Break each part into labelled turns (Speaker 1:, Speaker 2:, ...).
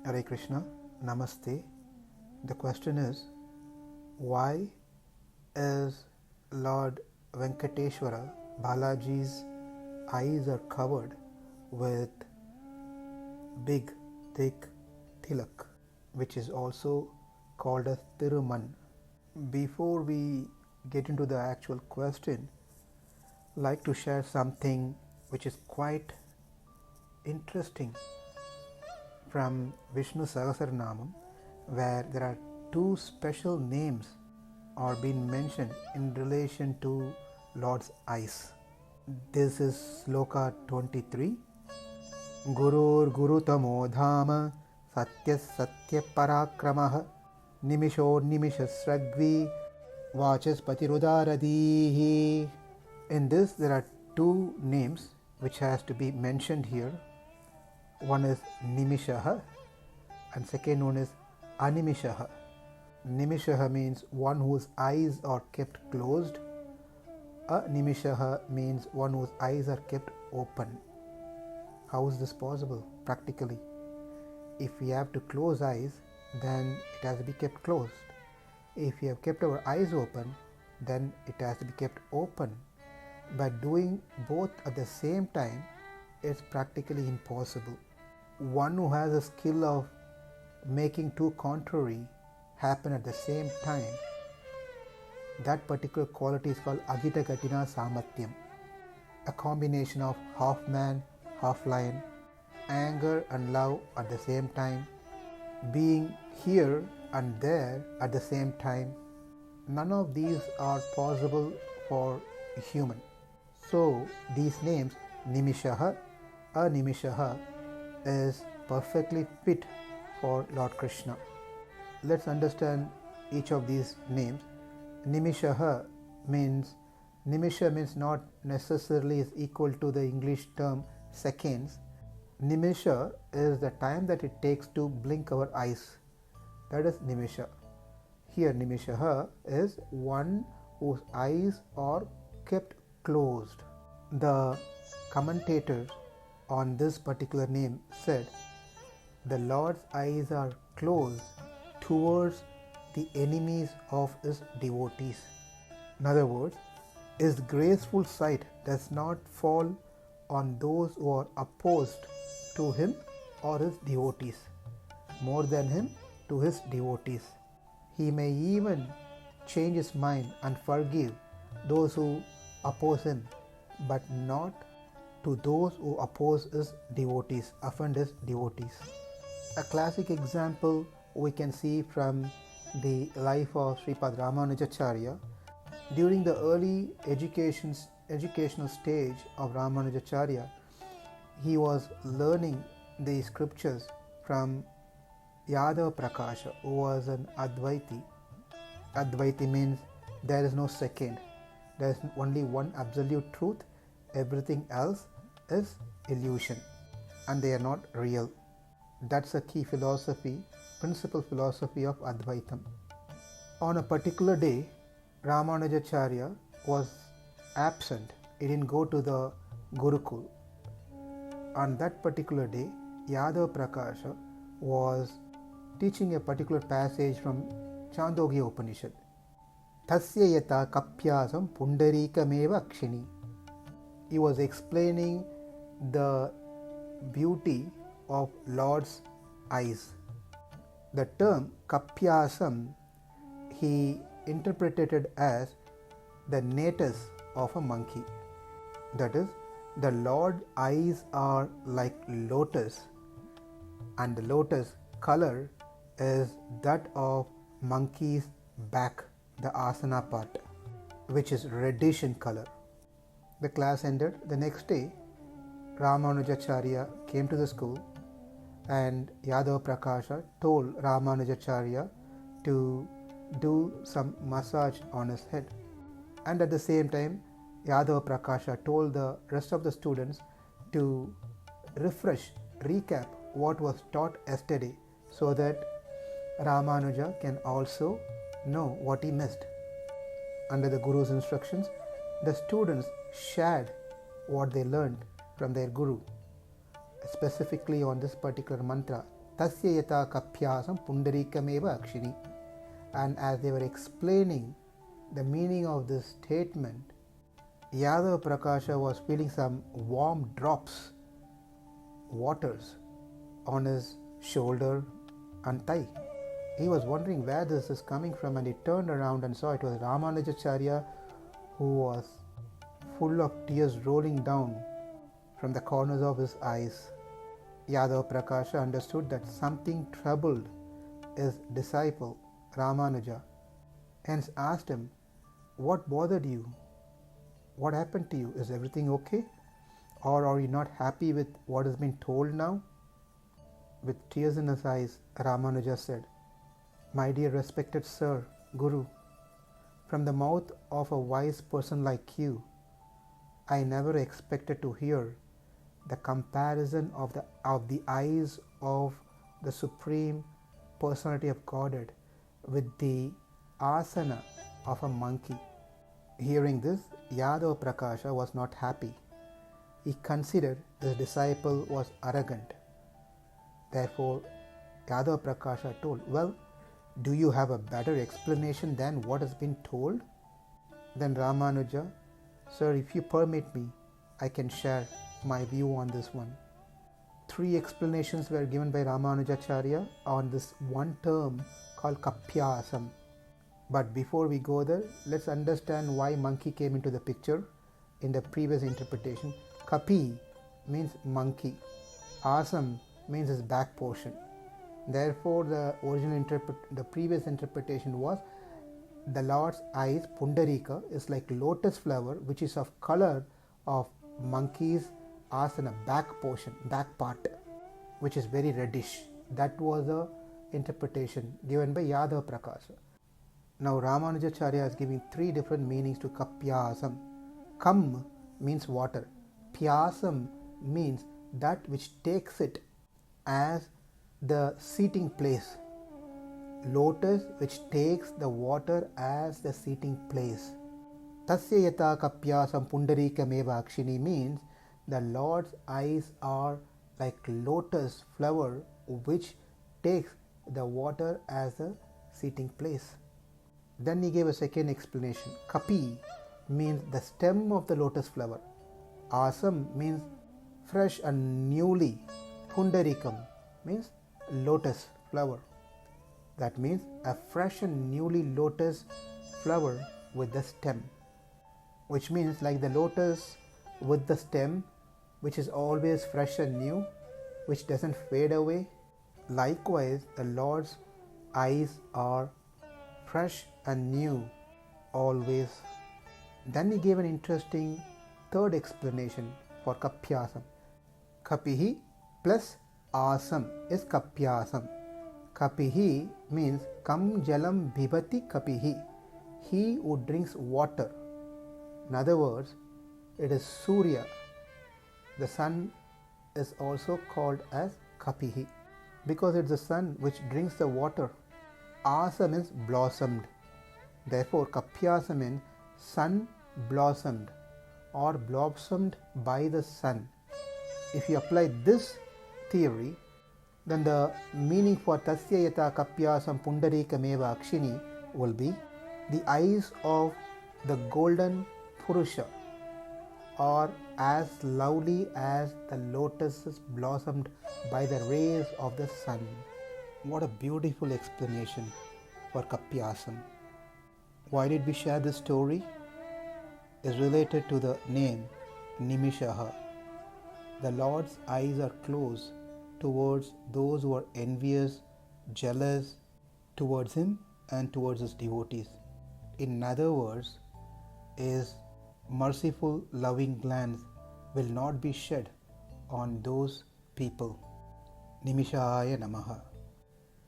Speaker 1: Hare Krishna, Namaste. The question is, why is Lord Venkateshwara Balaji's eyes are covered with big, thick tilak, which is also called as Thiruman? Before we get into the actual question, I'd like to share something which is quite interesting from Vishnu Sahasranamam, where there are two special names are being mentioned in relation to Lord's eyes. This is Sloka 23. Gurur Gurutamo Dhama Satya Satya Parakramah Nimisho Nimishasragvi Vachaspatirudaradihi. In this there are two names which has to be mentioned here. One is Nimishaha and second one is Animishaha. Nimishaha means one whose eyes are kept closed. Animishaha means one whose eyes are kept open. How is this possible practically? If we have to close eyes, then it has to be kept closed. If we have kept our eyes open, then it has to be kept open. But doing both at the same time is practically impossible. One who has a skill of making two contrary happen at the same time, that particular quality is called Agita Katina Samatyam, a combination of half man, half lion, anger and love at the same time, being here and there at the same time. None of these are possible for a human. So these names Nimishaha, Animishaha is perfectly fit for Lord Krishna. Let's understand each of these names. Nimishaha means not necessarily is equal to the English term seconds. Nimisha is the time that it takes to blink our eyes. That is Nimisha. Here Nimishaha is one whose eyes are kept closed. The commentators on this particular name said the Lord's eyes are closed towards the enemies of his devotees. In other words, his graceful sight does not fall on those who are opposed to him or his devotees, more than him to his devotees. He may even change his mind and forgive those who oppose him, but not to those who oppose his devotees, offend his devotees. A classic example we can see from the life of Sripad Ramanujacharya. During the early educational stage of Ramanujacharya, he was learning the scriptures from Yadav Prakasha, who was an Advaiti. Advaiti means there is no second. There is only one absolute truth. Everything else is illusion and they are not real. That's a key philosophy, principal philosophy of Advaitam. On a particular day, Ramanujacharya was absent. He didn't go to the Gurukul. On that particular day, Yadav Prakasha was teaching a particular passage from Chandogya Upanishad. Tasya yata kapyasam pundarika-meva akshini. He was explaining the beauty of Lord's eyes. The term kapyasam he interpreted it as the natus of a monkey. That is, the Lord's eyes are like lotus, and the lotus color is that of monkey's back, the asana part, which is reddish in color. The class ended. The next day, Ramanujacharya came to the school and Yadav Prakasha told Ramanujacharya to do some massage on his head. And at the same time, Yadav Prakasha told the rest of the students to recap what was taught yesterday so that Ramanuja can also know what he missed. Under the Guru's instructions, the students shared what they learned from their Guru, specifically on this particular mantra, Tasya yata kapyasam pundarikam akshini. And as they were explaining the meaning of this statement, Yadava Prakasha was feeling some warm drops, waters, on his shoulder and thigh. He was wondering where this is coming from, and he turned around and saw it was Ramanujacharya, who was full of tears rolling down from the corners of his eyes. Yadava Prakasha understood that something troubled his disciple Ramanuja, hence asked him, "What bothered you? What happened to you? Is everything okay? Or are you not happy with what has been told now?" With tears in his eyes, Ramanuja said, "My dear respected Sir, Guru, from the mouth of a wise person like you, I never expected to hear the comparison of the eyes of the Supreme Personality of Godhead with the asana of a monkey." Hearing this, Yadava Prakasha was not happy. He considered his disciple was arrogant. Therefore, Yadava Prakasha told, "Well, do you have a better explanation than what has been told?" Then Ramanuja, "Sir, if you permit me, I can share my view on this one." 3 explanations were given by Ramanujacharya on this one term called Kapyasam. But before we go there, let's understand why monkey came into the picture in the previous interpretation. Kapi means monkey. Asam means his back portion. Therefore, the previous interpretation was the Lord's eyes, Pundarika, is like lotus flower, which is of color of monkey's asana, back portion, back part, which is very reddish. That was the interpretation given by Yadava Prakasha. Now Ramanujacharya is giving 3 different meanings to Kapyasam. Kam means water. Pyasam means that which takes it as the seating place. Lotus which takes the water as the seating place. Tasya yata kapyasam pundarikam akshini means the Lord's eyes are like lotus flower which takes the water as a seating place. Then he gave a second explanation. Kapi means the stem of the lotus flower. Asam means fresh and newly. Pundarikam means lotus flower. That means a fresh and newly lotus flower with the stem, which means like the lotus with the stem, which is always fresh and new, which doesn't fade away. Likewise, the Lord's eyes are fresh and new always. Then he gave an interesting third explanation for Kapyasam. Kapihi plus Asam is Kapyasam. Kapihi means Kam Jalam Bhibati Kapihi, he who drinks water. In other words, it is Surya. The sun is also called as Kapihi because it's the sun which drinks the water. Asa means blossomed. Therefore, Kapyasa means sun blossomed or blossomed by the sun. If you apply this theory, then the meaning for Tasya yata kapyasam pundarikam akshini will be the eyes of the golden Purusha are as lovely as the lotuses blossomed by the rays of the sun. What a beautiful explanation for Kapyasam. Why did we share this story? Is related to the name Nimishaha. The Lord's eyes are closed towards those who are envious, jealous towards Him and towards His devotees. In other words, His merciful, loving glance will not be shed on those people. Nimishahaya Namaha.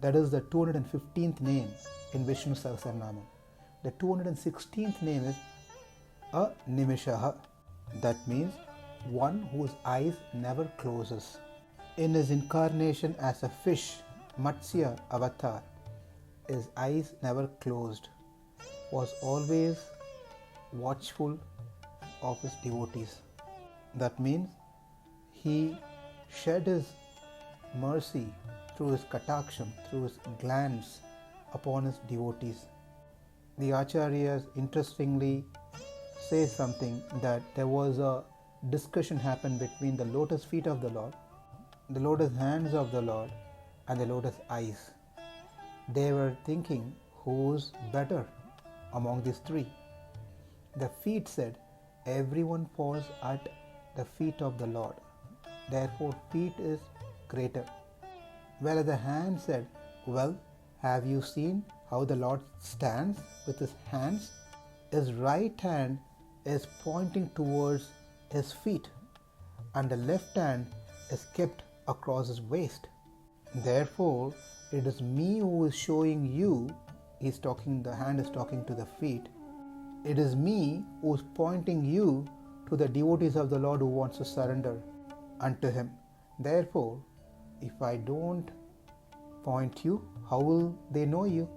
Speaker 1: That is the 215th name in Vishnu Sahasranamam. The 216th name is a Nimishaha. That means one whose eyes never closes. In his incarnation as a fish, Matsya avatar, his eyes never closed, was always watchful of his devotees. That means he shed his mercy through his kataksham, through his glance upon his devotees. The Acharyas interestingly say something, that there was a discussion happened between the lotus feet of the Lord, the lotus hands of the Lord, and the lotus eyes. They were thinking who's better among these three. The feet said, everyone falls at the feet of the Lord, therefore feet is greater. Whereas the hand said, well, have you seen how the Lord stands with his hands? His right hand is pointing towards his feet, and the left hand is kept across his waist. Therefore, it is me who is showing you, the hand is talking to the feet. It is me who is pointing you to the devotees of the Lord who wants to surrender unto him. Therefore, if I don't point you, how will they know you?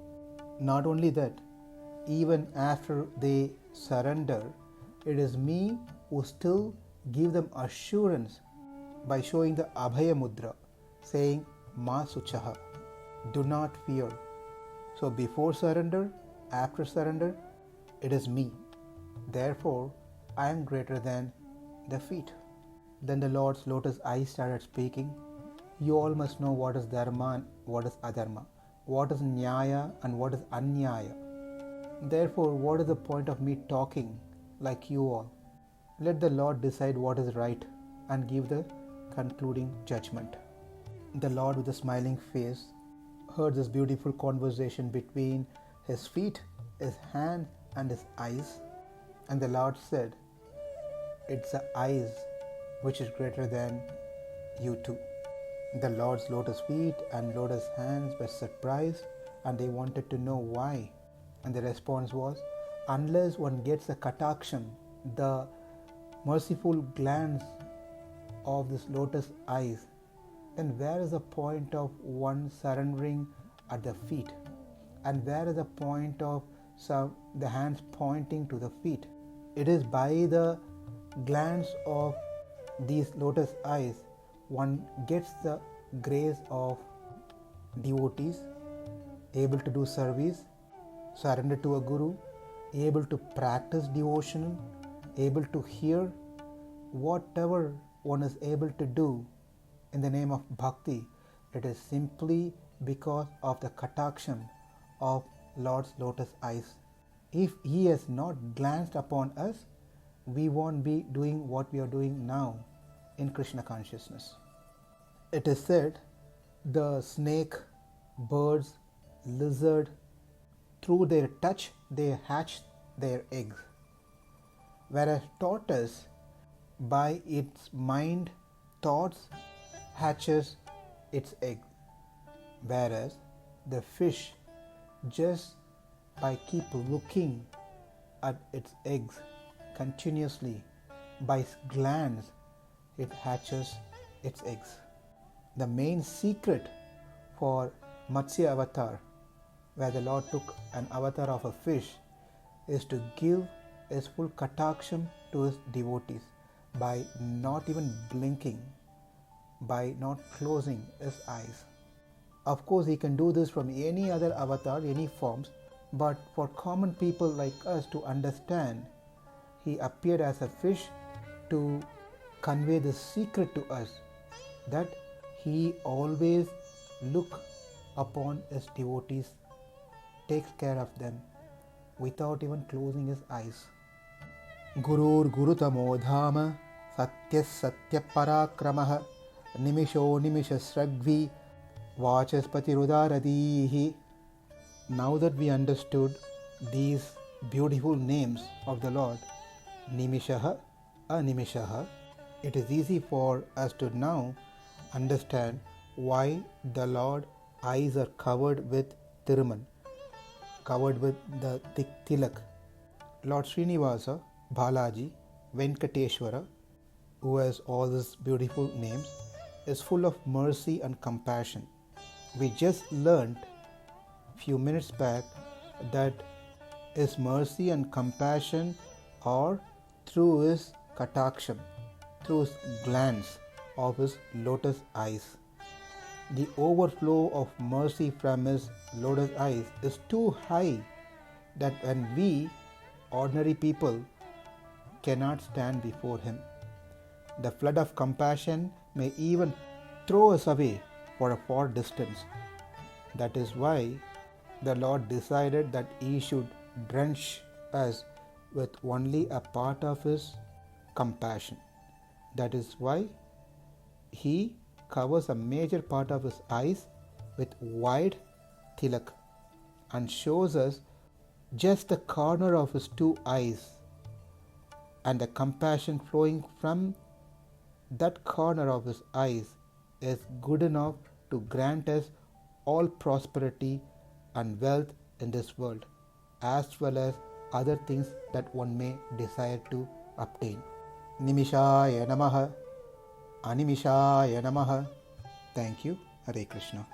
Speaker 1: Not only that, even after they surrender, it is me who still give them assurance by showing the Abhaya Mudra, saying Ma Suchaha, do not fear. So before surrender, after surrender, it is me. Therefore, I am greater than the feet. Then the Lord's lotus eyes started speaking. You all must know what is dharma and what is adharma, what is nyaya and what is anyaya. Therefore, what is the point of me talking like you all? Let the Lord decide what is right and give the concluding judgment. The Lord, with a smiling face, heard this beautiful conversation between his feet, his hand, and his eyes. And the Lord said, it's the eyes which is greater than you two. The Lord's lotus feet and lotus hands were surprised, and they wanted to know why. And the response was, unless one gets the kataksham, the merciful glance of this lotus eyes, then where is the point of one surrendering at the feet? And where is the point of the hands pointing to the feet? It is by the glance of these lotus eyes one gets the grace of devotees, able to do service, surrender to a guru, able to practice devotion, able to hear. Whatever one is able to do in the name of bhakti, it is simply because of the kataksham of Lord's lotus eyes. If he has not glanced upon us, we won't be doing what we are doing now in Krishna consciousness. It is said the snake, birds, lizard, through their touch they hatch their eggs, whereas tortoise by its mind, thoughts, hatches its egg, whereas the fish just by keep looking at its eggs continuously, by its glance it hatches its eggs. The main secret for Matsya avatar, where the Lord took an avatar of a fish, is to give his full kataksham to his devotees by not even blinking, by not closing his eyes. Of course, he can do this from any other avatar, any forms, but for common people like us to understand, he appeared as a fish to convey the secret to us, that he always look upon his devotees, takes care of them without even closing his eyes. Gurur Gurutamo Dhama Satyas Satya Parakramah Nimisho Nimishasragvi Vachaspati Rudaradihi. Now that we understood these beautiful names of the Lord, Nimishaha, Animishaha, it is easy for us to now understand why the Lord eyes are covered with Tiruman, covered with the thick tilak. Lord Srinivasa, Balaji, Venkateshwara, who has all these beautiful names, is full of mercy and compassion. We just learned few minutes back that his mercy and compassion are through his kataksham, through his glance of his lotus eyes. The overflow of mercy from His lotus eyes is too high that when we, ordinary people, cannot stand before Him, the flood of compassion may even throw us away for a far distance. That is why the Lord decided that He should drench us with only a part of His compassion. That is why He covers a major part of His eyes with wide tilak and shows us just the corner of His two eyes, and the compassion flowing from that corner of His eyes is good enough to grant us all prosperity and wealth in this world, as well as other things that one may desire to obtain. Nimishaya Namaha, Animishaya Namaha. Thank you. Hare Krishna.